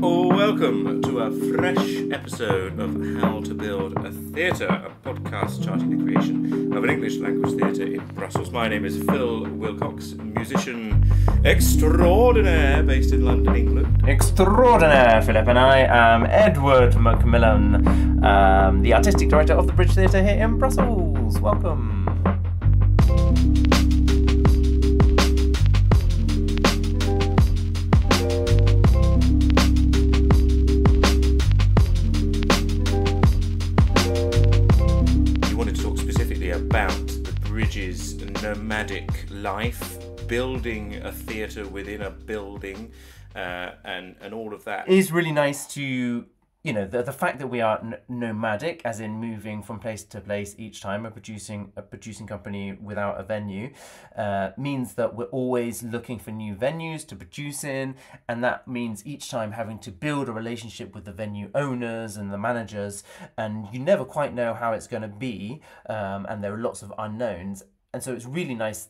Welcome to a fresh episode of How to Build a Theatre, a podcast charting the creation of an English language theatre in Brussels. My name is Phil Wilcox, musician extraordinaire based in London, England. Extraordinaire, Philip, and I am Edward McMillan, the artistic director of the Bridge Theatre here in Brussels. Welcome. About the Bridge's nomadic life, building a theatre within a building, and all of that. It is really nice to, you know, the fact that we are nomadic, as in moving from place to place each time, a producing company without a venue, means that we're always looking for new venues to produce in, and that means each time having to build a relationship with the venue owners and the managers, and you never quite know how it's going to be, and there are lots of unknowns. And so it's really nice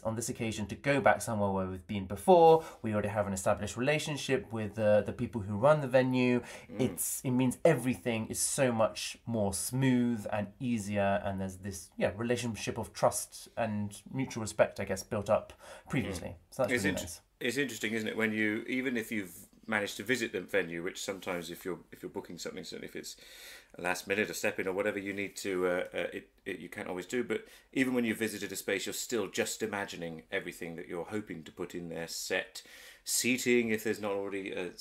on this occasion to go back somewhere where we've been before. We already have an established relationship with the people who run the venue. It means everything is so much more smooth and easier, and there's this relationship of trust and mutual respect, I guess, built up previously. So that's really nice. It's interesting, isn't it, when even if you've managed to visit the venue, which sometimes if you're booking something, certainly if it's a last minute, a step in or whatever you need to, you can't always do, but even when you've visited a space, you're still just imagining everything that you're hoping to put in there, set, seating, if there's not already a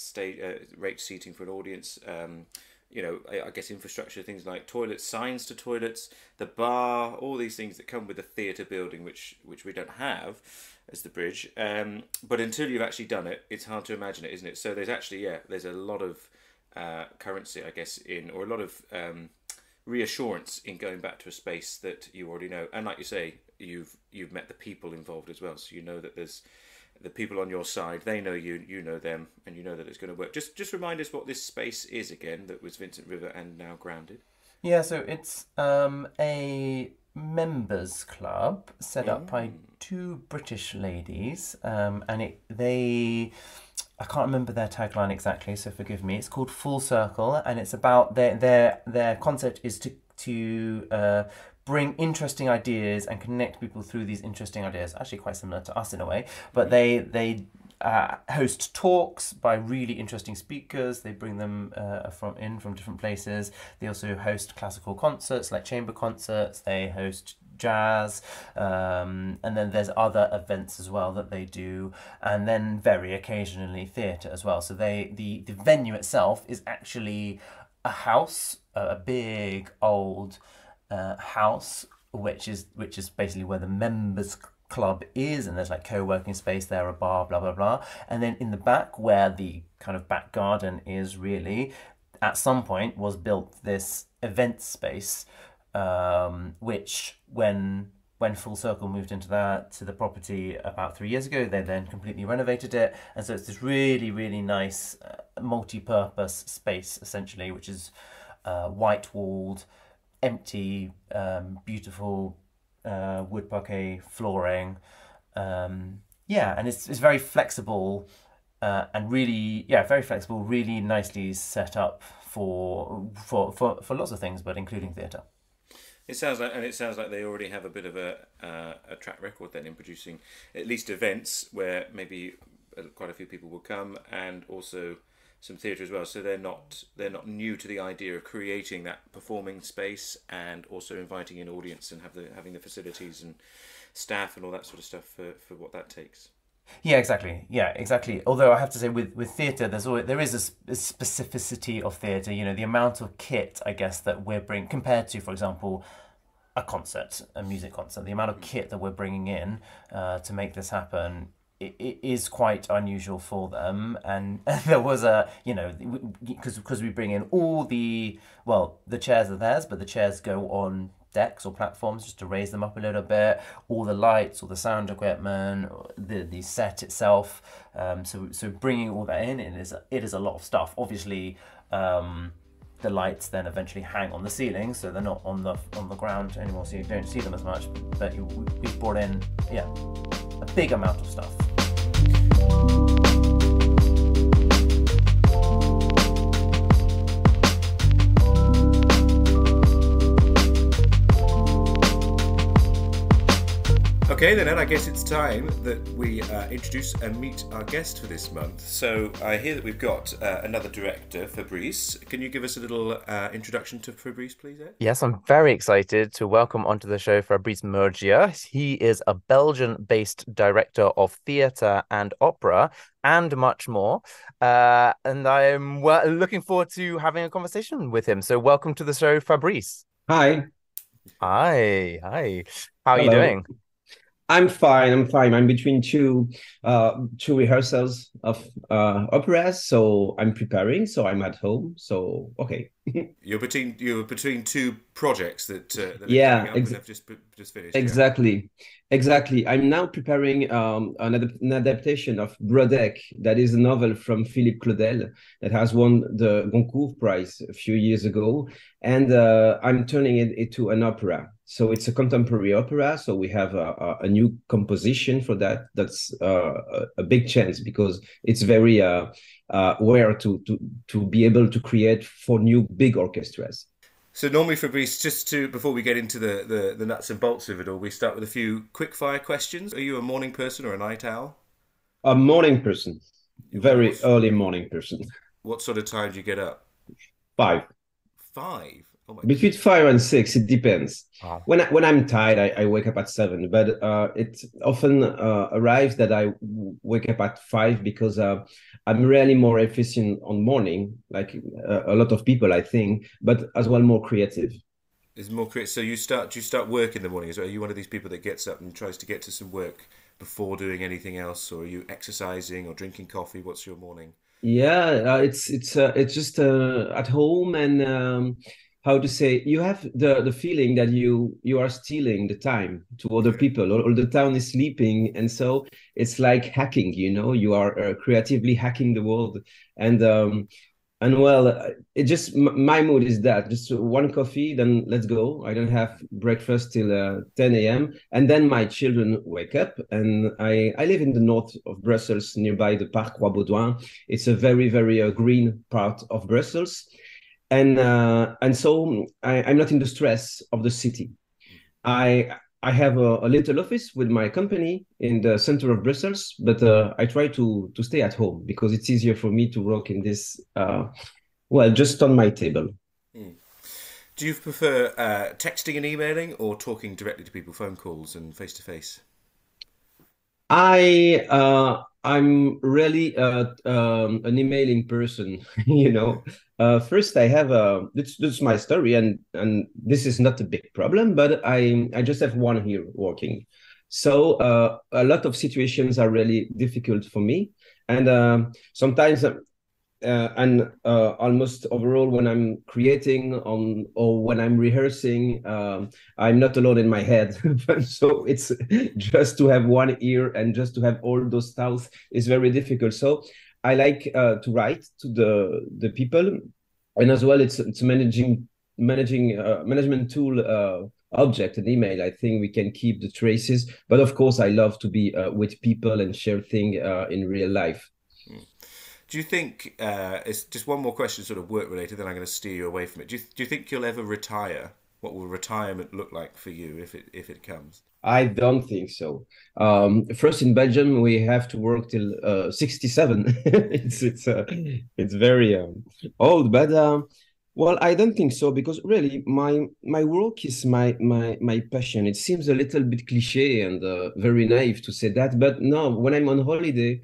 rate seating for an audience, I guess infrastructure, things like toilets, signs to toilets, the bar, all these things that come with a theatre building, which we don't have as the Bridge. But until you've actually done it, it's hard to imagine it, isn't it? So there's actually, there's a lot of currency, I guess, or a lot of reassurance in going back to a space that you already know. And like you say, you've met the people involved as well, so you know that there's the people on your side, they know you, you know them, and you know that it's going to work. Just remind us what this space is again, that was Vincent River and now grounded. Yeah, so it's a members club set up by two British ladies, and I can't remember their tagline exactly, so forgive me. It's called Full Circle, and it's about their concept is to bring interesting ideas and connect people through these interesting ideas. Actually, quite similar to us in a way, but they host talks by really interesting speakers. They bring them from different places. They also host classical concerts, like chamber concerts. They host jazz, and then there's other events as well that they do, and then very occasionally theatre as well. So the venue itself is actually a house, a big old house, which is basically where the members club is, and there's like co-working space there, a bar, blah blah blah, and then in the back where the kind of back garden is, really at some point was built this event space, which when Full Circle moved into the property about 3 years ago, they then completely renovated it, and so it's this really, really nice multi-purpose space essentially, which is white-walled, empty, beautiful wood parquet flooring, and it's very flexible, and really very flexible, really nicely set up for lots of things, but including theatre. It sounds like they already have a bit of a track record then in producing at least events where maybe quite a few people will come, and also some theatre as well. So they're not new to the idea of creating that performing space and also inviting in audience and having the facilities and staff and all that sort of stuff for what that takes. Yeah, exactly. Although I have to say, with theatre, there is a specificity of theatre. You know, the amount of kit, I guess, that we're bringing compared to, for example, a music concert. The amount of kit that we're bringing in to make this happen, it is quite unusual for them. And there was because we bring in all the chairs are theirs, but the chairs go on decks or platforms just to raise them up a little bit, all the lights, all the sound equipment, the set itself, so bringing all that in, it is a lot of stuff. Obviously the lights then eventually hang on the ceiling, so they're not on the ground anymore, so you don't see them as much, but we've brought in a big amount of stuff. Okay then, Ed, I guess it's time that we introduce and meet our guest for this month. So I hear that we've got another director, Fabrice. Can you give us a little introduction to Fabrice, please, Ed? Yes, I'm very excited to welcome onto the show Fabrice Murgia. He is a Belgian-based director of theatre and opera and much more. And I'm looking forward to having a conversation with him. So welcome to the show, Fabrice. Hi. Hi. How are you Hello. doing? I'm fine. I'm between two rehearsals of operas, so I'm preparing. So I'm at home. So okay. You're between two projects that are Yeah, coming up and have just finished. exactly. I'm now preparing an adaptation of Brodeck, that is a novel from Philippe Claudel that has won the Goncourt Prize a few years ago, and I'm turning it into an opera. So it's a contemporary opera. So we have a new composition for that. That's a big chance because it's very rare to be able to create for new big orchestras. So normally, Fabrice, before we get into the nuts and bolts of it all, we start with a few quick fire questions. Are you a morning person or a night owl? A morning person, very early morning person. What sort of time do you get up? 5. 5? Oh my Between 5 and 6, it depends. Wow. When I'm tired, I wake up at 7, but it often arrives that I wake up at 5 because I'm really more efficient on morning, like a lot of people, I think, but as well more creative. Is more creative. So do you start work in the morning? Are you one of these people that gets up and tries to get to some work before doing anything else, or are you exercising or drinking coffee? What's your morning? Yeah, it's just at home, and how to say, you have the feeling that you are stealing the time to other people. All the town is sleeping, and so it's like hacking. You are creatively hacking the world, and well, it just my mood is that just one coffee, then let's go. I don't have breakfast till 10 a.m. and then my children wake up, and I live in the north of Brussels, nearby the Parc Roi Baudouin. It's a very green part of Brussels, and so I'm not in the stress of the city. I have a little office with my company in the center of Brussels, but I try to stay at home because it's easier for me to work in this, just on my table. Mm. Do you prefer texting and emailing or talking directly to people, phone calls and face to face? I'm really an emailing person, First, I have this is my story, and this is not a big problem, but I just have one here working. So a lot of situations are really difficult for me, and sometimes and almost overall when I'm creating or when I'm rehearsing, I'm not alone in my head. So it's just to have one ear and just to have all those thoughts is very difficult. So I like to write to the people, and as well it's management tool object, an email. I think we can keep the traces, but of course I love to be with people and share things in real life. Do you think, it's just one more question, sort of work related, then I'm going to steer you away from it. Do you think you'll ever retire? What will retirement look like for you if it comes? I don't think so. First, in Belgium, we have to work till 67. It's very old, but well, I don't think so, because really my work is my passion. It seems a little bit cliche and very naive to say that, but no, when I'm on holiday,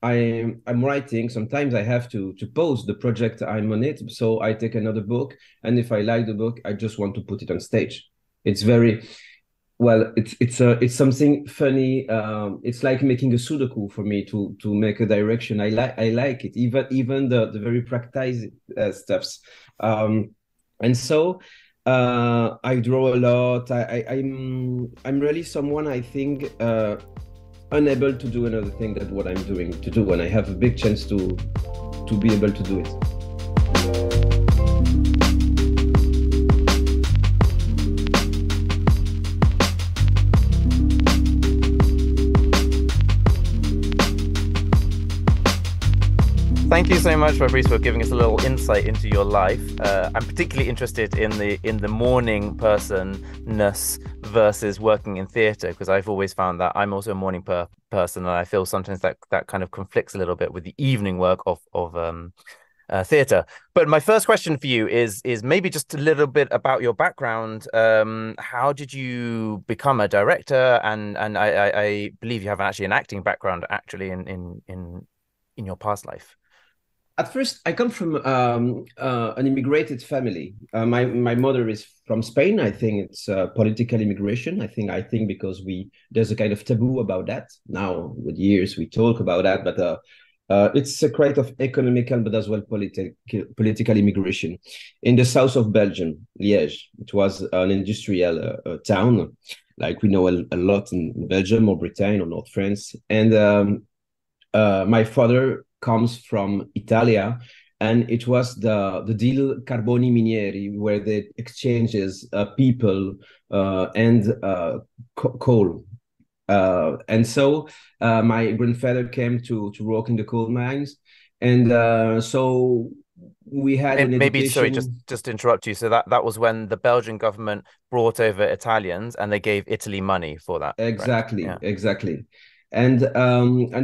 I'm writing. Sometimes I have to pause the project I'm on it, so I take another book, and if I like the book, I just want to put it on stage. It's very well. It's something funny. It's like making a Sudoku for me to make a direction. I like it, even the very practice stuffs, and so I draw a lot. I'm really someone, I think, unable to do another thing than what I'm doing to do, and I have a big chance to be able to do it. Thank you so much, Fabrice, for giving us a little insight into your life. I'm particularly interested in the morning personness versus working in theatre? Because I've always found that I'm also a morning person, and I feel sometimes that kind of conflicts a little bit with the evening work of theatre. But my first question for you is maybe just a little bit about your background. How did you become a director? And I believe you have actually an acting background actually in your past life. At first, I come from an immigrated family. My mother is from Spain. I think it's political immigration. I think because there's a kind of taboo about that. Now, with years, we talk about that, but it's a kind of economical, but as well political immigration. In the south of Belgium, Liège, it was an industrial town, like we know a lot in Belgium or Britain or North France. And my father comes from Italia, and it was the deal Carboni Minieri, where they exchanges people and coal. And so my grandfather came to work in the coal mines, and so we had an maybe education. Sorry, just to interrupt you. So that was when the Belgian government brought over Italians, and they gave Italy money for that. Exactly, yeah. Exactly. And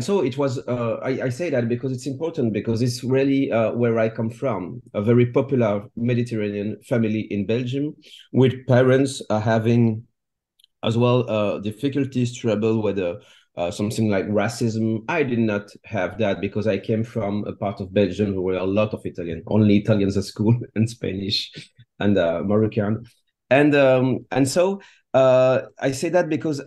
so it was. I say that because it's important, because it's really where I come from, a very popular Mediterranean family in Belgium, with parents having as well difficulties, trouble with something like racism. I did not have that because I came from a part of Belgium where a lot of only Italians at school, and Spanish and Moroccan, and so I say that because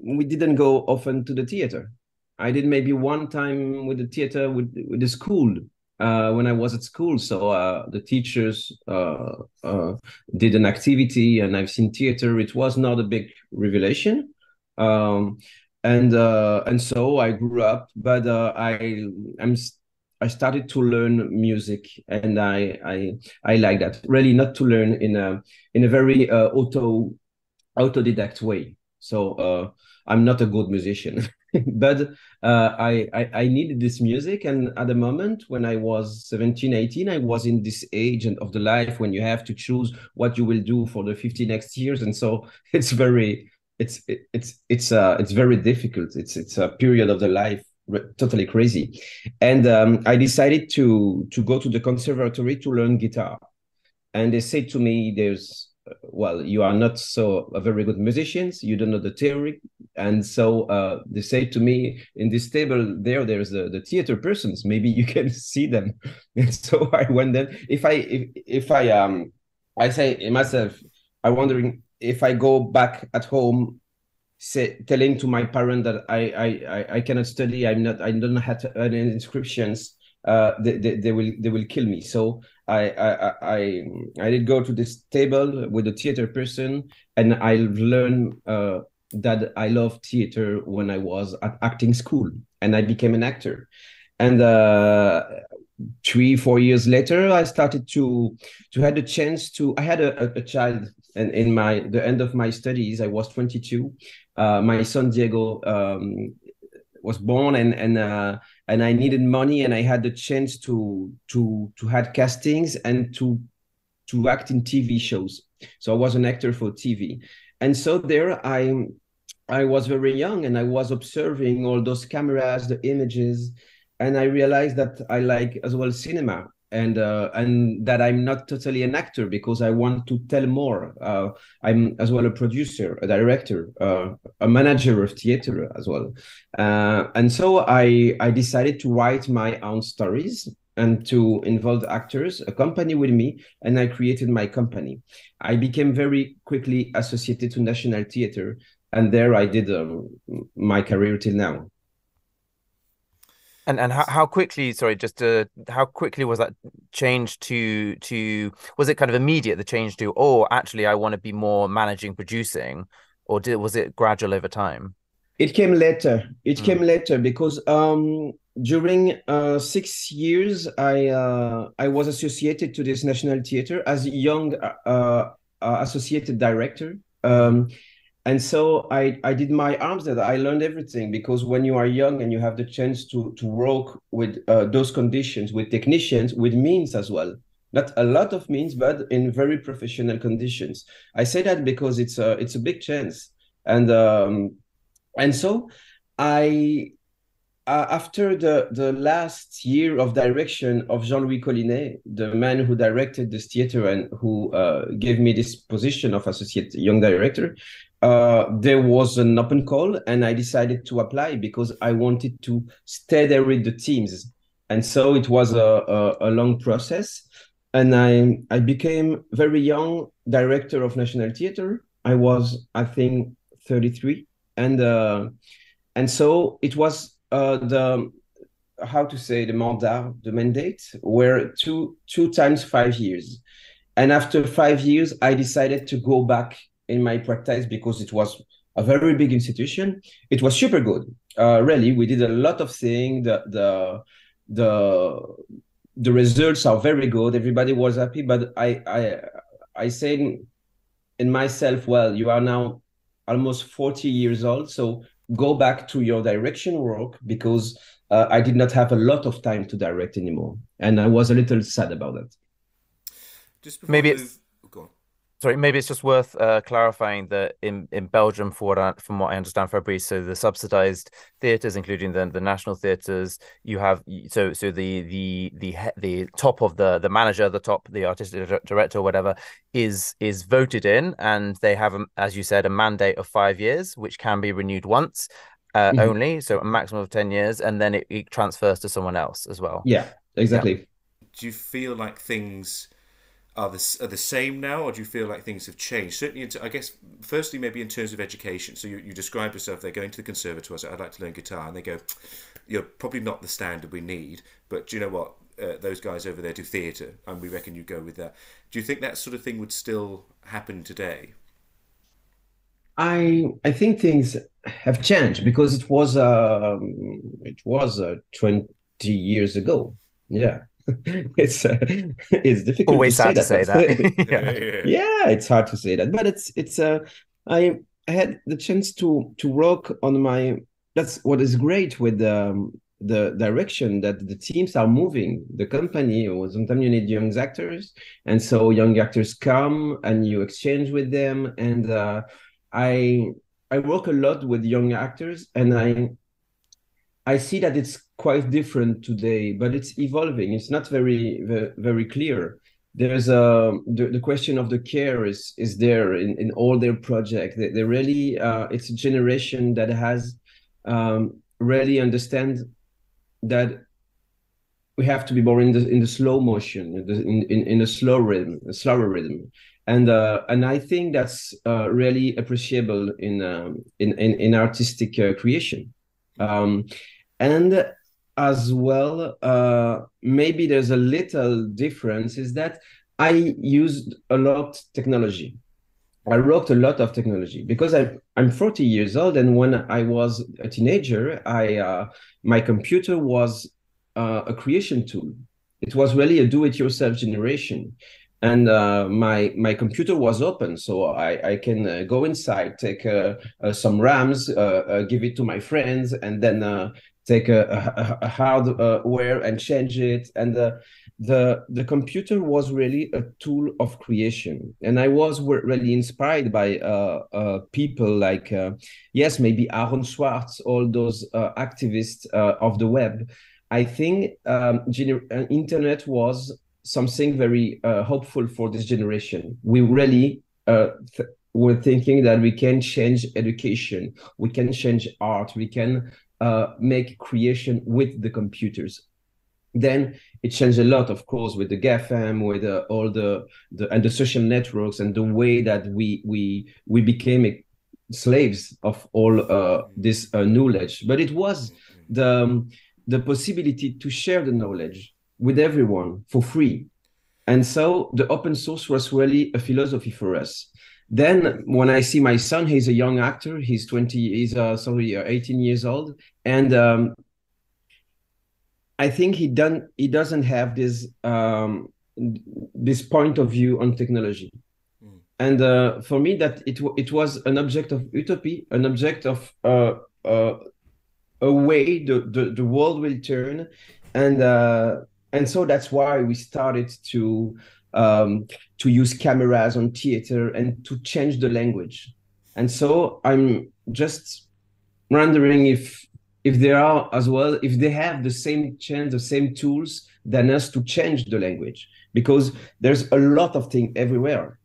we didn't go often to the theater. I did maybe one time with the theater with the school when I was at school. So the teachers did an activity, and I've seen theater. It was not a big revelation, and so I grew up. But I started to learn music, and I like that. Really, not to learn in a very autodidact way. So I'm not a good musician, but I needed this music. And at the moment when I was 17, 18, I was in this age of the life when you have to choose what you will do for the 50 next years. And so it's very difficult. It's a period of the life totally crazy. And I decided to go to the conservatory to learn guitar. And they said to me, well, you are not a very good musicians. You don't know the theory. And so they say to me, in this table there's the theater persons. Maybe you can see them. And so I went there. I say myself, I'm wondering if I go back at home, telling to my parent that I cannot study. I don't have any inscriptions. They will kill me. So I did go to this table with a theater person, and I learned that I love theater when I was at acting school, and I became an actor. And 3-4 years later, I started to had a chance to. I had a child, and in the end of my studies, I was 22. My son Diego was born, and I needed money, and I had the chance to had castings and to act in TV shows. So I was an actor for TV, and so there I was very young, and I was observing all those cameras, the images, and I realized that I like as well cinema, and that I'm not totally an actor because I want to tell more. I'm as well a producer, a director, a manager of theater as well. And so I decided to write my own stories and to involve actors, accompany with me, and I created my company. I became very quickly associated to National Theatre, and there I did my career till now. And how quickly, sorry, how quickly was that change to was it kind of immediate, the change to, oh, actually I want to be more managing, producing, or was it gradual over time? It came later. It came later because during 6 years I was associated to this National Theatre as a young associated director. And so I did my arms that I learned everything, because when you are young and you have the chance to work with those conditions, with technicians, with means as well, not a lot of means, but in very professional conditions. I say that because it's a big chance, and so I. After the last year of direction of Jean-Louis Collinet, the man who directed this theater and who gave me this position of associate young director, there was an open call, and I decided to apply because I wanted to stay there with the teams. And so it was a long process. And I became very young director of National Theatre. I was, I think, 33. And so it was the mandate were two times 5 years. And after 5 years, I decided to go back in my practice because it was a very big institution. It was super good. Really, we did a lot of things. The results are very good. Everybody was happy, but I said in myself, well, you are now almost 40 years old, so go back to your direction work, because I did not have a lot of time to direct anymore, and I was a little sad about that. Just maybe it's go on. Sorry, maybe it's just worth clarifying that in Belgium, from what I understand, Fabrice, so the subsidized theatres, including the national theatres, you have the top of the manager, the artistic director, or whatever, is voted in, and they have, as you said, a mandate of 5 years, which can be renewed once only, so a maximum of 10 years, and then it transfers to someone else as well. Yeah, exactly. Yeah. Do you feel like things are the same now, or do you feel like things have changed? Certainly, I guess, firstly, maybe in terms of education. So you describe yourself, they're going to the conservatoire, so I'd like to learn guitar, and they go, you're probably not the standard we need, but do you know what? Those guys over there do theatre, and we reckon you go with that. Do you think that sort of thing would still happen today? I think things have changed, because it was 20 years ago. Yeah. It's difficult always sad to say that. Yeah, it's hard to say that, but I had the chance to work on my. That's what is great with the direction that the teams are moving. The company, or sometimes you need young actors, and so young actors come and you exchange with them. And I work a lot with young actors, and I see that it's quite different today, but it's evolving. It's not very clear. There's the question of the care is there in all their projects. They really it's a generation that has really understand that we have to be more in the slow motion, in a slower rhythm, and I think that's really appreciable in artistic creation. And as well, maybe there's a little difference, is that I used a lot technology. I wrote a lot of technology because I'm 40 years old, and when I was a teenager, my computer was a creation tool. It was really a do-it-yourself generation. And my computer was open, so I can go inside, take some RAMs, give it to my friends, and then take a hardware and change it. And the computer was really a tool of creation. And I was really inspired by people like, yes, maybe Aaron Swartz, all those activists of the web. I think internet was something very hopeful for this generation. We really were thinking that we can change education, we can change art, we can make creation with the computers. Then it changed a lot, of course, with the GAFAM, with all the social networks, and the way that we became slaves of all this knowledge. But it was the possibility to share the knowledge with everyone for free. And so the open source was really a philosophy for us. Then when I see my son, he's a young actor, he's 18 years old. And I think he doesn't have this point of view on technology. And for me, that it was an object of utopia, an object of a way the world will turn. And And so that's why we started to use cameras on theater and to change the language. And so I'm just wondering if they are as well, if they have the same chance, the same tools than us to change the language, because there's a lot of things everywhere.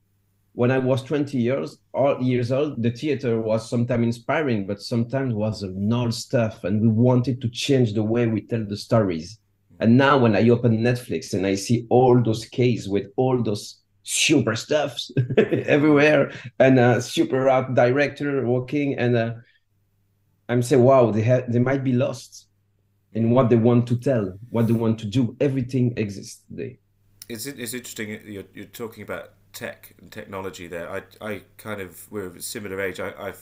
When I was 20 years old, the theater was sometimes inspiring, but sometimes was null stuff, and we wanted to change the way we tell the stories. And now when I open Netflix and I see all those cases with all those super stuffs everywhere, and a super art director working, and I'm saying, wow, they might be lost in what they want to tell, what they want to do. Everything exists today. It's interesting. You're talking about tech and technology there. I kind of, we're of a similar age. I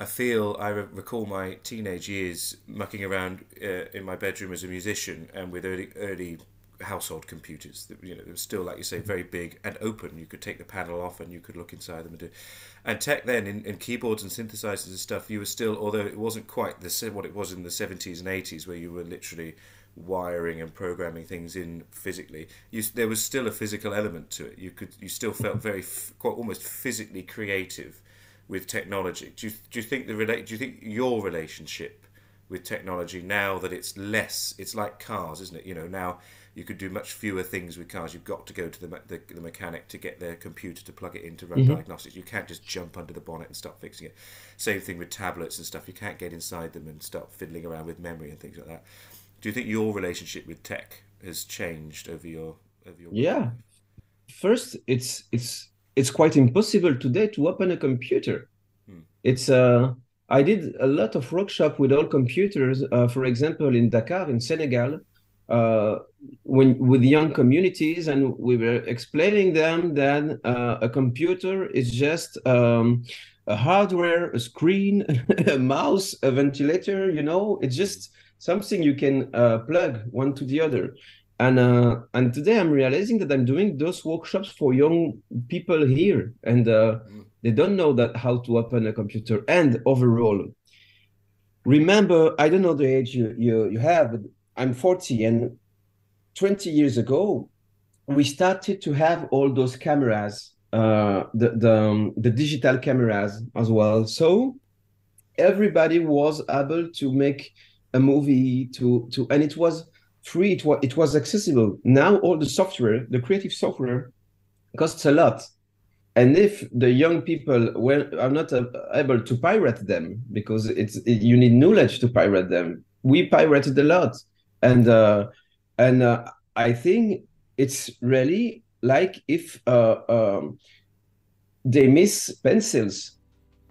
feel I recall my teenage years mucking around in my bedroom as a musician, and with early household computers that, you know, they were still, like you say, very big and open. You could take the panel off and you could look inside them and do. And tech then in keyboards and synthesizers and stuff, you were still, although it wasn't quite what it was in the 70s and 80s, where you were literally wiring and programming things in physically, there was still a physical element to it. You still felt very quite almost physically creative with technology. Do you think your relationship with technology, now that it's less, it's like cars, isn't it? You know, now you could do much fewer things with cars. You've got to go to the mechanic to get their computer to plug it in to run diagnostics. You can't just jump under the bonnet and start fixing it. Same thing with tablets and stuff. You can't get inside them and start fiddling around with memory and things like that. Do you think your relationship with tech has changed over your life? First, it's quite impossible today to open a computer. It's I did a lot of workshop with all computers, for example, in Dakar, in Senegal, with young communities, and we were explaining them that a computer is just a hardware, a screen, a mouse, a ventilator. You know, it's just something you can plug one to the other. And today I'm realizing that I'm doing those workshops for young people here, and they don't know that how to open a computer. And overall, remember, I don't know the age you have, but I'm 40, and 20 years ago, we started to have all those cameras, the digital cameras as well. So everybody was able to make a movie and it was free, it was accessible. Now all the software, the creative software, costs a lot. And if the young people are not able to pirate them, because you need knowledge to pirate them, we pirated a lot. And I think it's really like if they miss pencils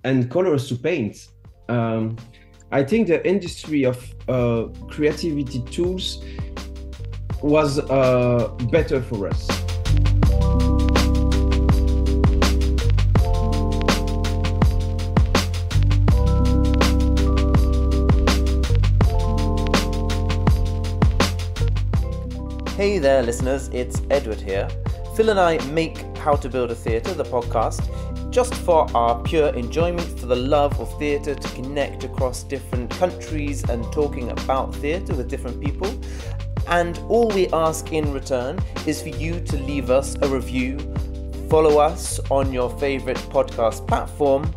and colors to paint. I think the industry of creativity tools was better for us. Hey there, listeners, it's Edward here. Phil and I make How to Build a Theatre, the podcast, just for our pure enjoyment, for the love of theatre, to connect across different countries and talking about theatre with different people. And all we ask in return is for you to leave us a review, follow us on your favourite podcast platform,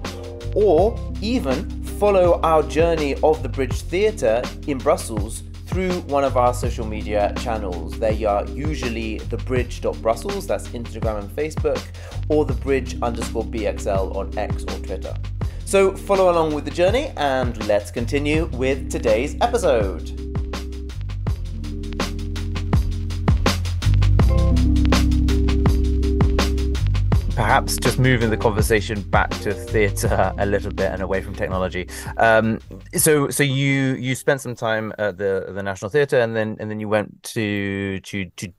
or even follow our journey of the Bridge Theatre in Brussels through one of our social media channels. They are usually thebridge.brussels, that's Instagram and Facebook, or thebridge_BXL on X or Twitter. So follow along with the journey, and let's continue with today's episode. Perhaps just moving the conversation back to theatre a little bit and away from technology. So you spent some time at the National Theatre, and then you went to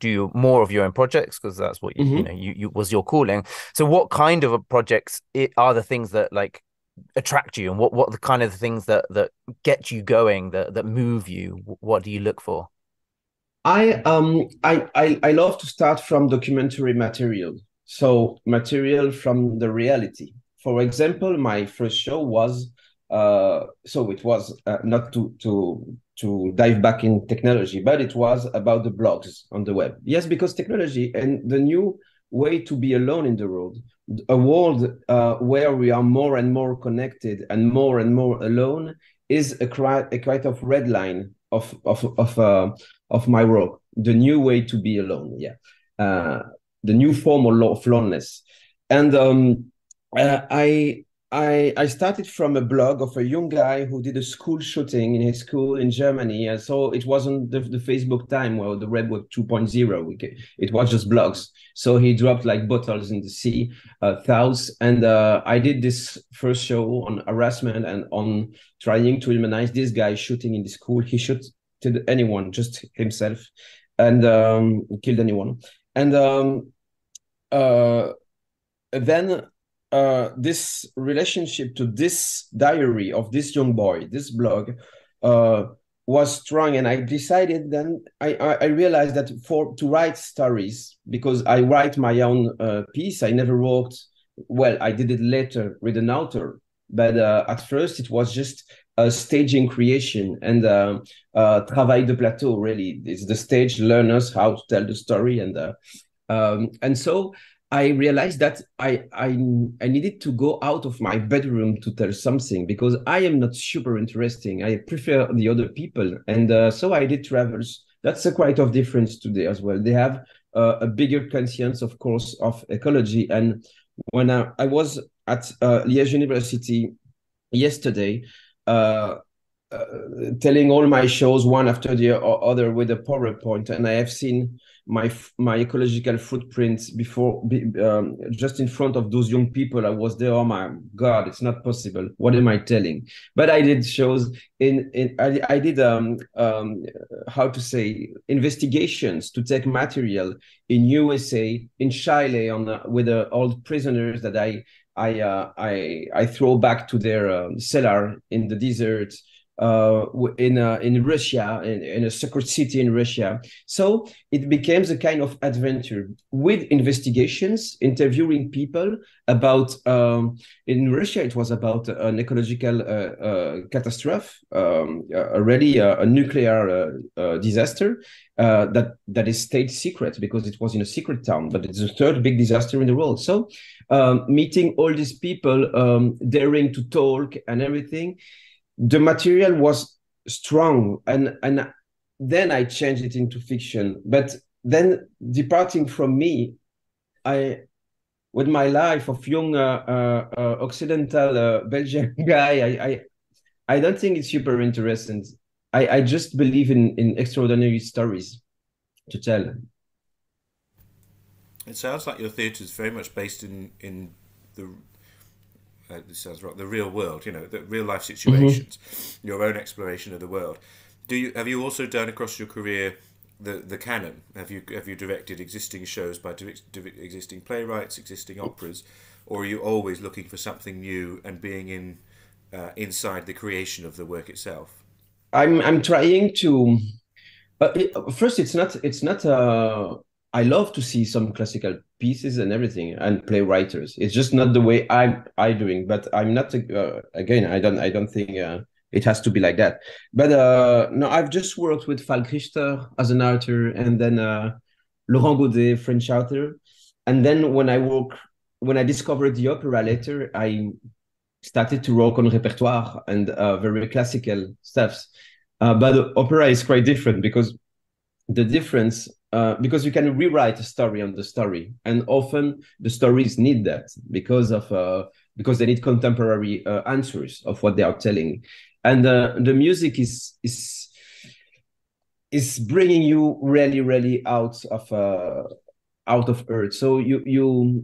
do more of your own projects, because that's what you was your calling. So what kind of projects are the things that like attract you, and what the kind of things that get you going, that move you? What do you look for? I love to start from documentary material. So material from the reality. For example, my first show was it was not to to dive back in technology, but it was about the blogs on the web. Yes, because technology and the new way to be alone in the world, a world where we are more and more connected and more alone, is a kind of red line of my work. The new way to be alone, the new form of loneliness, and I started from a blog of a young guy who did a school shooting in his school in Germany. And so it wasn't the Facebook time where the web was 2.0. It was just blogs. So he dropped like bottles in the sea, thoughts. And I did this first show on harassment and on trying to humanize this guy shooting in the school. He shot anyone, just himself, and killed anyone. And then this relationship to this diary of this young boy, this blog, was strong, and I decided then I realized that to write stories, because I write my own piece. I never wrote, well, I did it later with an author, but at first it was just a staging creation and travail de plateau. Really, it's the stage learners how to tell the story, and so I realized that I needed to go out of my bedroom to tell something, because I am not super interesting. I prefer the other people. And so I did travels. That's a quite of difference today as well. They have a bigger conscience, of course, of ecology. And when I was at Liège University yesterday, telling all my shows one after the other with a PowerPoint, and I have seen my ecological footprint before, just in front of those young people. I was there, oh my God, it's not possible. What am I telling? But I did shows I did how to say, investigations to take material in USA, in Chile, with the old prisoners that I throw back to their cellar in the desert, in Russia, in a secret city in Russia. So it became a kind of adventure with investigations, interviewing people about, in Russia, it was about an ecological catastrophe, already a nuclear disaster that is state secret, because it was in a secret town, but it's the third big disaster in the world. So meeting all these people, daring to talk and everything, the material was strong, and then I changed it into fiction. But then, departing from me, with my life of young Occidental Belgian guy, I don't think it's super interesting. I just believe in extraordinary stories to tell. It sounds like your theatre is very much based in the this sounds right, the real world, the real life situations, your own exploration of the world. Have you also done across your career the canon? Have you directed existing shows by existing playwrights, existing operas, or are you always looking for something new and being inside the creation of the work itself? I'm trying to. First, it's not. I love to see some classical pieces and everything, and play writers. It's just not the way I'm doing. But I'm not. Again, I don't think it has to be like that. But no, I've just worked with Falk Richter as an author, and then Laurent Godet, French author. And then when I discovered the opera later, I started to work on repertoire and very classical stuffs. But opera is quite different, because because you can rewrite a story on the story, and often the stories need that because they need contemporary answers of what they are telling, and the music is bringing you really out of earth. So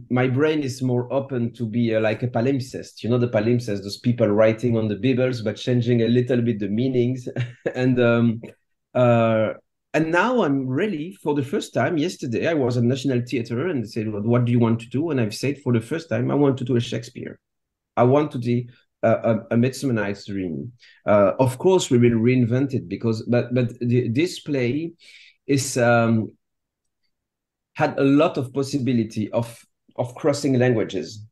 my brain is more open to be like a palimpsest. The palimpsest, those people writing on the Bibles but changing a little bit the meanings, and now I'm really, for the first time, yesterday I was at National Theatre and they said, well, what do you want to do? And I've said, for the first time, I want to do a Shakespeare. I want to do a Midsummer Night's Dream. Of course, we will reinvent it, but this play is had a lot of possibility of crossing languages.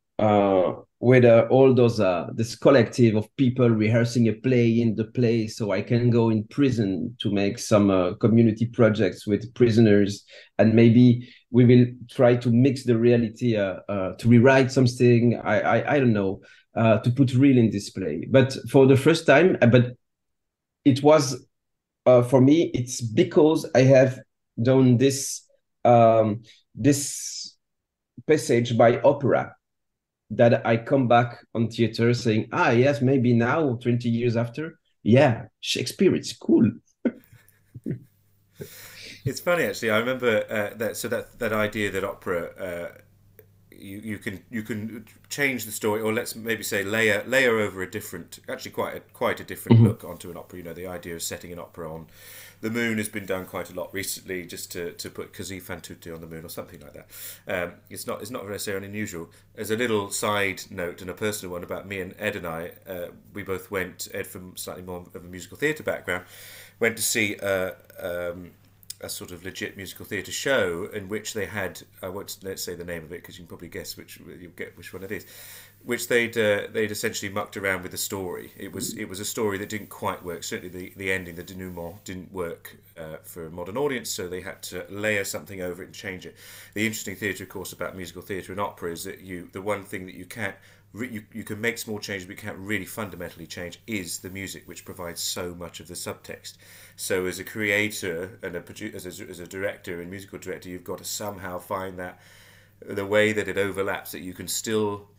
with all those this collective of people rehearsing a play in the play, so I can go in prison to make some community projects with prisoners, and maybe we will try to mix the reality, to rewrite something. I don't know, to put real in display. But for the first time, but it was for me, it's because I have done this this passage by opera that I come back on theater saying, yes, maybe now, 20 years after, yeah, Shakespeare, it's cool. It's funny, actually. I remember that idea that opera, you can change the story, or let's maybe say layer over a different, actually quite a different look onto an opera. You know, the idea of setting an opera on the moon has been done quite a lot recently, just to put Così fan tutte on the moon or something like that. It's not necessarily unusual. As a little side note and a personal one about me and Ed and I, we both went, Ed from slightly more of a musical theatre background, went to see a sort of legit musical theatre show in which they had, I won't let's say the name of it because you can probably guess you'll get which one it is, which they'd essentially mucked around with the story. It was a story that didn't quite work. Certainly the ending, the denouement, didn't work for a modern audience, so they had to layer something over it and change it. The interesting theatre, of course, about musical theatre and opera is that the one thing that you can't you can make small changes but you can't really fundamentally change is the music, which provides so much of the subtext. So as a creator and as a director and musical director, you've got to somehow find that the way that it overlaps, that you can still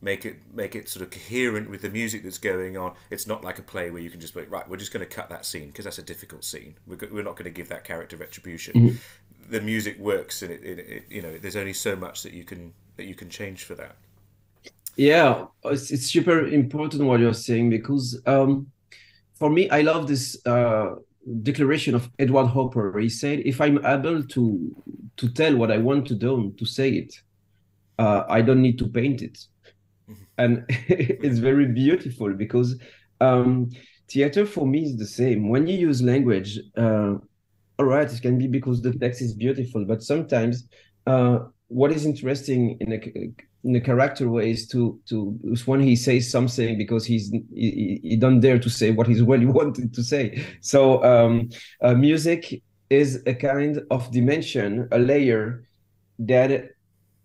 make it sort of coherent with the music that's going on. It's not like a play where you can just be like, right, we're just going to cut that scene because that's a difficult scene. We're not going to give that character retribution. The music works, and it you know, there's only so much that you can change for that. Yeah, it's super important what you're saying, because for me, I love this declaration of Edward Hopper. He said, if I'm able to tell what I want to do, to say it, I don't need to paint it. And it's very beautiful, because theater for me is the same. When you use language, all right, it can be because the text is beautiful, but sometimes what is interesting in a character way is is when he says something because he don't dare to say what he's really wanted to say. So music is a kind of dimension, a layer that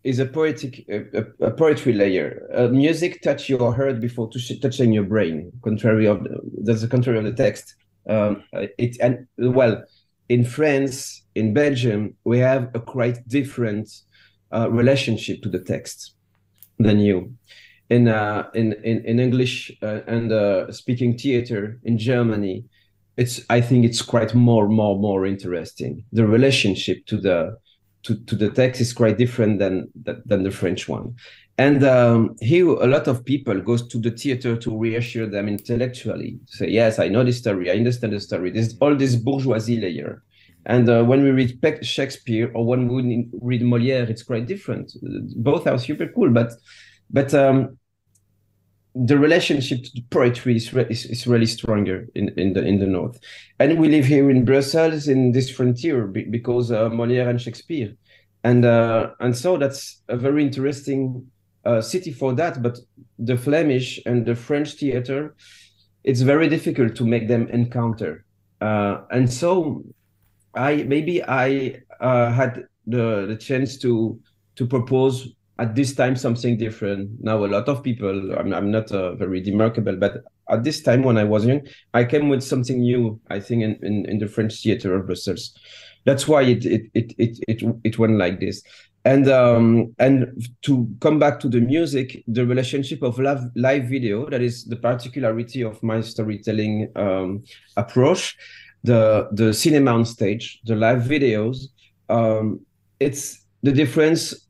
is a poetry layer. Music touch your heart before touching your brain. That's the contrary of the text. In France, in Belgium, we have a quite different relationship to the text than you. In English and speaking theater in Germany, I think it's quite more interesting. The relationship to the text is quite different than the French one. And here a lot of people goes to the theater to reassure them intellectually, to say, yes, I know this story, I understand the story. There's all this bourgeoisie layer. And when we read Shakespeare or when we read Molière, it's quite different. Both are super cool, but the relationship to poetry is really stronger in the north. And we live here in Brussels in this frontier because Molière and Shakespeare, and so that's a very interesting city for that. But the Flemish and the French theater, it's very difficult to make them encounter, and so I had the chance to propose at this time something different. Now a lot of people, I'm not very remarkable, but at this time when I was young, I came with something new, I think, in the French theater of Brussels. That's why it went like this. And to come back to the music, the relationship of live video, that is the particularity of my storytelling approach. The cinema on stage, the live videos, it's the difference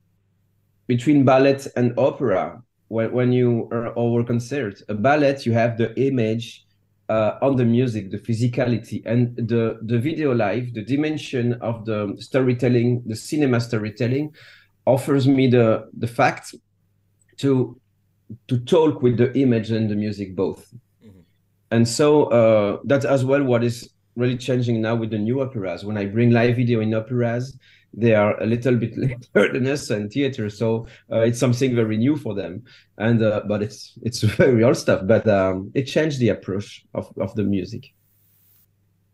between ballet and opera. When you are over concert, a ballet, you have the image on the music, the physicality, and the video live, the dimension of the storytelling, the cinema storytelling, offers me the fact to talk with the image and the music both. Mm-hmm. And so that's as well what is really changing now with the new operas. When I bring live video in operas, They are a little bit later than us in theater, so it's something very new for them. And but it's very old stuff. But it changed the approach of the music.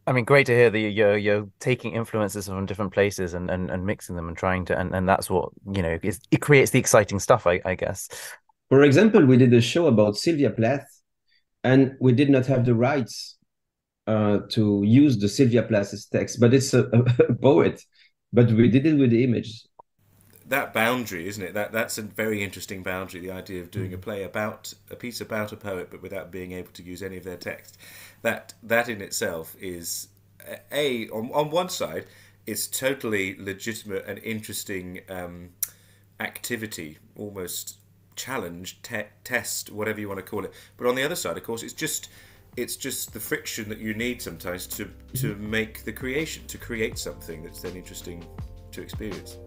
I mean, great to hear that you're taking influences from different places and mixing them and trying to and that's what it creates the exciting stuff, I guess. For example, we did a show about Sylvia Plath, and we did not have the rights to use the Sylvia Plath's text, but it's a poet, but we did it with the image. That boundary, isn't it? That's a very interesting boundary. The idea of doing a play about a piece about a poet, but without being able to use any of their text. That in itself is on one side, it's totally legitimate and interesting activity, almost challenge, test, whatever you want to call it. But on the other side, of course, it's just the friction that you need sometimes to make the creation, to create something that's then interesting to experience.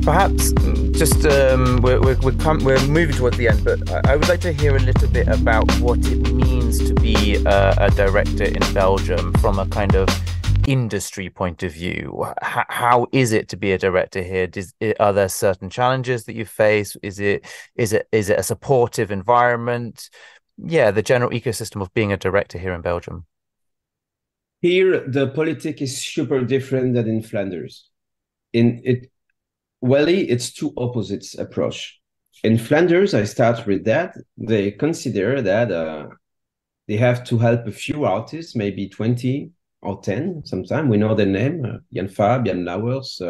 Perhaps just we're moving towards the end, but I would like to hear a little bit about what it means to be a director in Belgium from a kind of industry point of view. How is it to be a director here? Are there certain challenges that you face? Is it a supportive environment? Yeah, the general ecosystem of being a director here in Belgium. Here, the politics is super different than in Flanders. It's two opposites approach. In Flanders, I start with that. They consider that they have to help a few artists, maybe 20 or 10 sometimes. We know their name, Jan Fab, Jan Lauwers,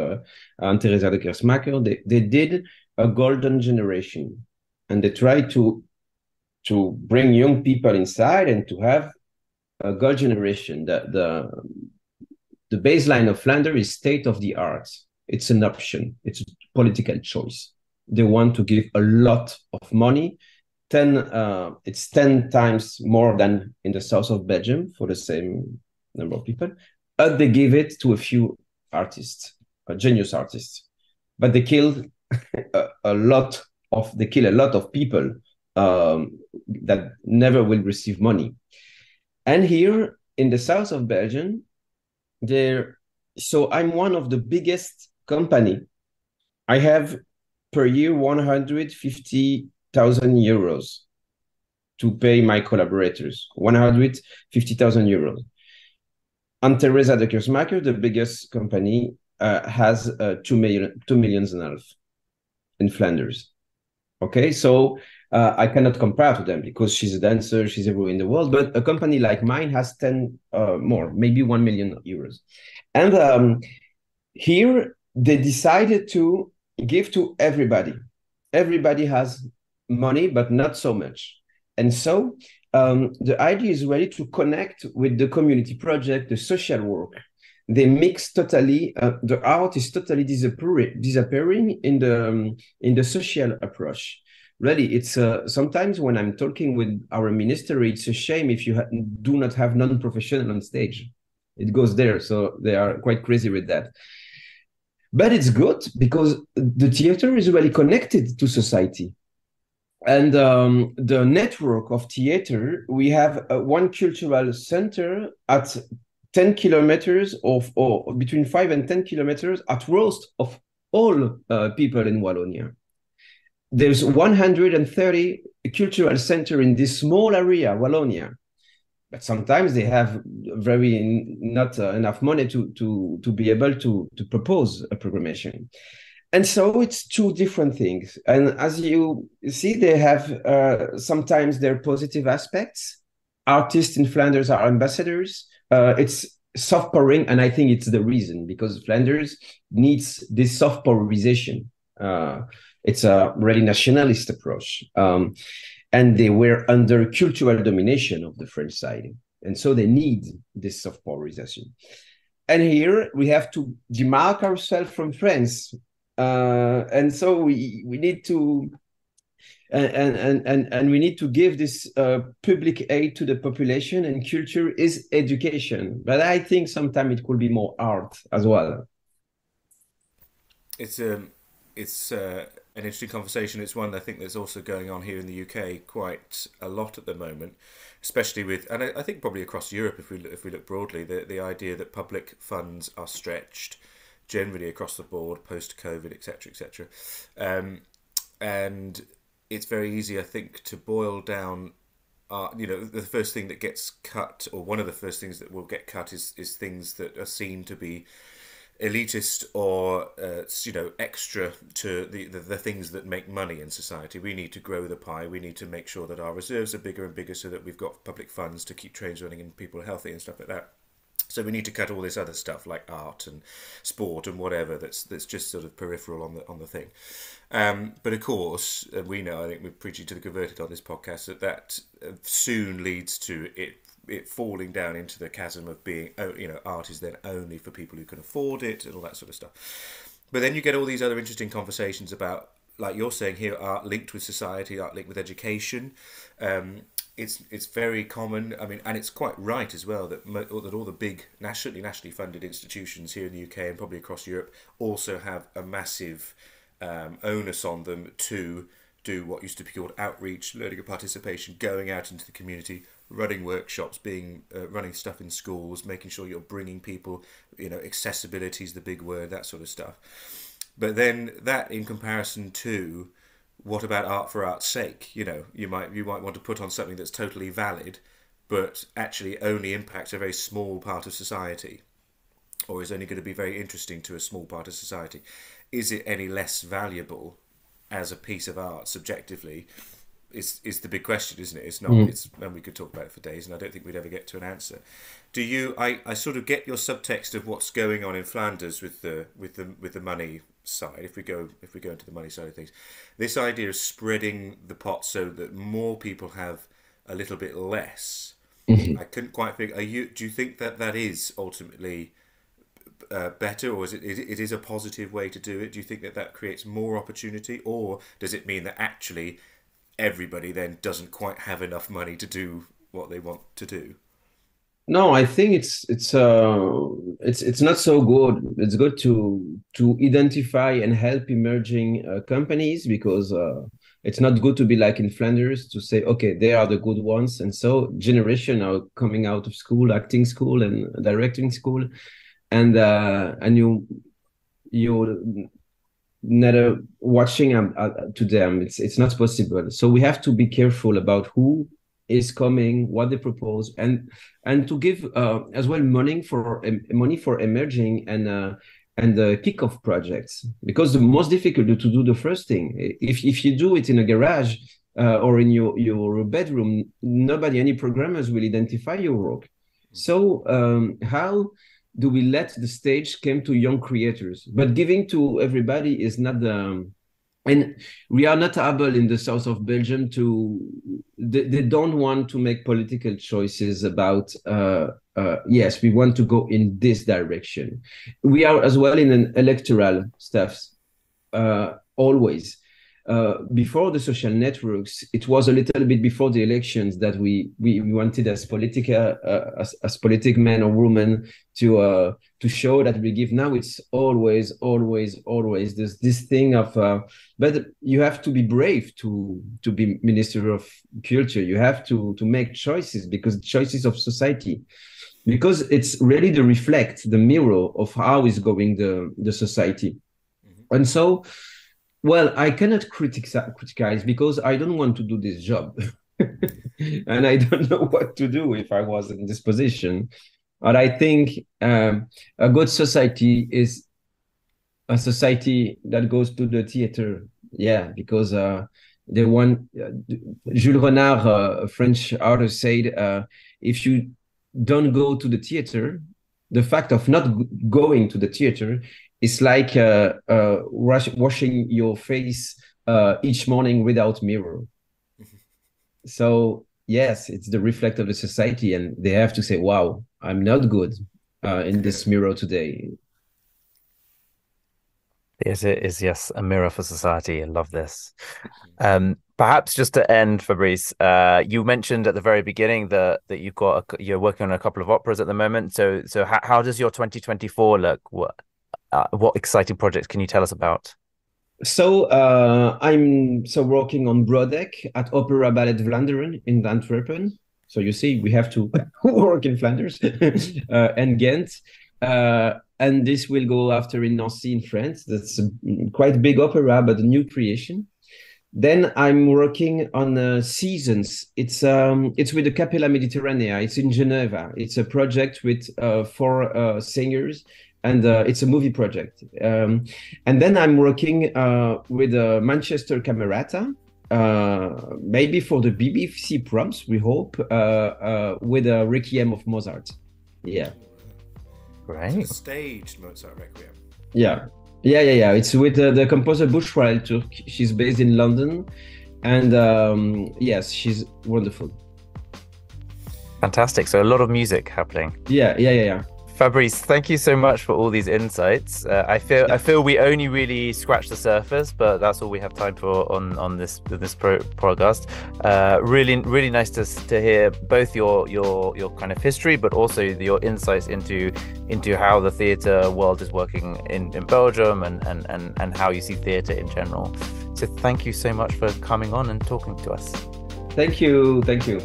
Anne-Theresa de Kersmaker. They did a golden generation, and they tried to bring young people inside and to have a gold generation. The baseline of Flanders is state of the art. It's an option. It's a political choice. They want to give a lot of money. It's 10 times more than in the south of Belgium for the same number of people. But they give it to a few artists, genius artists. But they killed a lot of people that never will receive money. And here in the south of Belgium, so I'm one of the biggest company. I have per year 150,000 euros to pay my collaborators. 150,000 euros. Anne-Theresa de Kersmaker, the biggest company, has 2 million and a half in Flanders. Okay, so I cannot compare to them because she's a dancer, she's everywhere in the world. But a company like mine has 10 more, maybe 1 million euros. And here they decided to give to everybody. Everybody has money, but not so much. And so the idea is really to connect with the community project, the social work. They mix totally, the art is totally disappearing in the social approach. Really, it's sometimes when I'm talking with our ministry, it's a shame if you do not have non-professional on stage. It goes there, so they are quite crazy with that. But it's good because the theater is really connected to society. And the network of theater, we have one cultural center at 10 kilometers or between 5 and 10 kilometers at most of all people in Wallonia. There's 130 cultural center in this small area, Wallonia. But sometimes they have not enough money to be able to propose a programmation. And so it's two different things. And as you see, they have sometimes their positive aspects. Artists in Flanders are ambassadors. It's soft powering, and I think it's the reason, because Flanders needs this soft powerization. It's a really nationalist approach. And they were under cultural domination of the French side. And so they need this soft powerization. And here we have to demark ourselves from France. And so we need to and we need to give this public aid to the population, and culture is education. But I think sometimes it could be more art as well. It's an interesting conversation. It's one I think that's also going on here in the UK quite a lot at the moment, especially with, and I think probably across Europe, if we look broadly, the idea that public funds are stretched generally across the board post COVID, etc., etc. And it's very easy, I think, to boil down. The first thing that gets cut, or one of the first things that will get cut, is things that are seen to be elitist or extra to the things that make money in society. We need to grow the pie. We need to make sure that our reserves are bigger and bigger so that we've got public funds to keep trains running and people are healthy and stuff like that. So we need to cut all this other stuff like art and sport and whatever that's just sort of peripheral on the thing. But of course, we know, I think we're preaching to the converted on this podcast, that soon leads to it falling down into the chasm of being, art is then only for people who can afford it and all that sort of stuff. But then you get all these other interesting conversations about, like you're saying here, art linked with society, art linked with education. It's very common. I mean, and it's quite right as well that all the big nationally funded institutions here in the UK and probably across Europe also have a massive onus on them to do what used to be called outreach, learning and participation, going out into the community, running workshops, running stuff in schools, making sure you're bringing people, accessibility is the big word, that sort of stuff. But then that in comparison to, what about art for art's sake? You might want to put on something that's totally valid, but actually only impacts a very small part of society, or is only going to be very interesting to a small part of society. Is it any less valuable as a piece of art subjectively? Is the big question, isn't it? It's not. And we could talk about it for days, and I don't think we'd ever get to an answer. Do you? I sort of get your subtext of what's going on in Flanders with the money side. If we go into the money side of things, this idea of spreading the pot so that more people have a little bit less. I couldn't quite figure. Do you think that is ultimately better, or is it is a positive way to do it? Do you think that creates more opportunity, or does it mean that actually everybody then doesn't quite have enough money to do what they want to do? No, I think it's not so good. It's good to identify and help emerging companies, because it's not good to be like in Flanders to say, okay, they are the good ones, and so generation are coming out of school, acting school and directing school, and you're not watching to them. It's not possible. So we have to be careful about who is coming, what they propose, and to give as well money for emerging and the kick-off projects, because the most difficult to do the first thing. If you do it in a garage or in your bedroom, any programmers will identify your work. So how do we let the stage come to young creators? But giving to everybody is not the... And we are not able in the south of Belgium they don't want to make political choices about, yes, we want to go in this direction. We are as well in an electoral stuff, always. Before the social networks, it was a little bit before the elections that we wanted as politic men or women to show that we give. Now it's always there's this thing of but you have to be brave to be Minister of Culture. You have to make choices, because choices of society, because it's really the mirror of how is going the society. And so, well, I cannot criticize because I don't want to do this job. And I don't know what to do if I was in this position. But I think a good society is a society that goes to the theater. Yeah, because Jules Renard, a French artist, said, if you don't go to the theater, the fact of not going to the theater is like washing your face each morning without mirror. So yes, it's the reflect of the society, and they have to say, wow, I'm not good in this mirror today. Yes, it is. Yes, a mirror for society. I love this. Perhaps just to end, Fabrice, you mentioned at the very beginning that you're working on a couple of operas at the moment. So how does your 2024 look? What exciting projects can you tell us about? So I'm working on Broadek at Opera Ballet Vlaanderen in Antwerpen. So you see, we have to work in Flanders and Ghent. And this will go after in Nancy in France. That's a quite big opera, but a new creation. Then I'm working on Seasons. It's with the Capella Mediterranea. It's in Geneva. It's a project with 4 singers, and it's a movie project. And then I'm working with Manchester Camerata, maybe for the BBC proms, we hope, with a Requiem of Mozart. Yeah. Great. Staged Mozart Requiem. Yeah. It's with the composer Bushra Turk. She's based in London, and yes, she's wonderful. Fantastic. So a lot of music happening. Yeah. Fabrice, thank you so much for all these insights. I feel we only really scratched the surface, but that's all we have time for on this podcast. Really nice to hear both your kind of history, but also your insights into how the theatre world is working in Belgium and how you see theatre in general. So thank you so much for coming on and talking to us. Thank you. Thank you.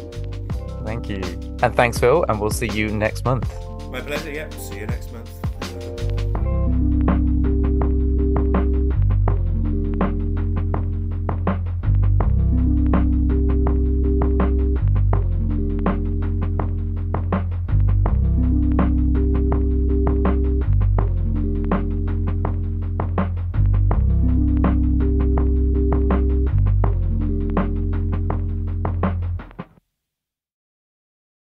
And thanks, Phil, and we'll see you next month. My pleasure, yeah. See you next month.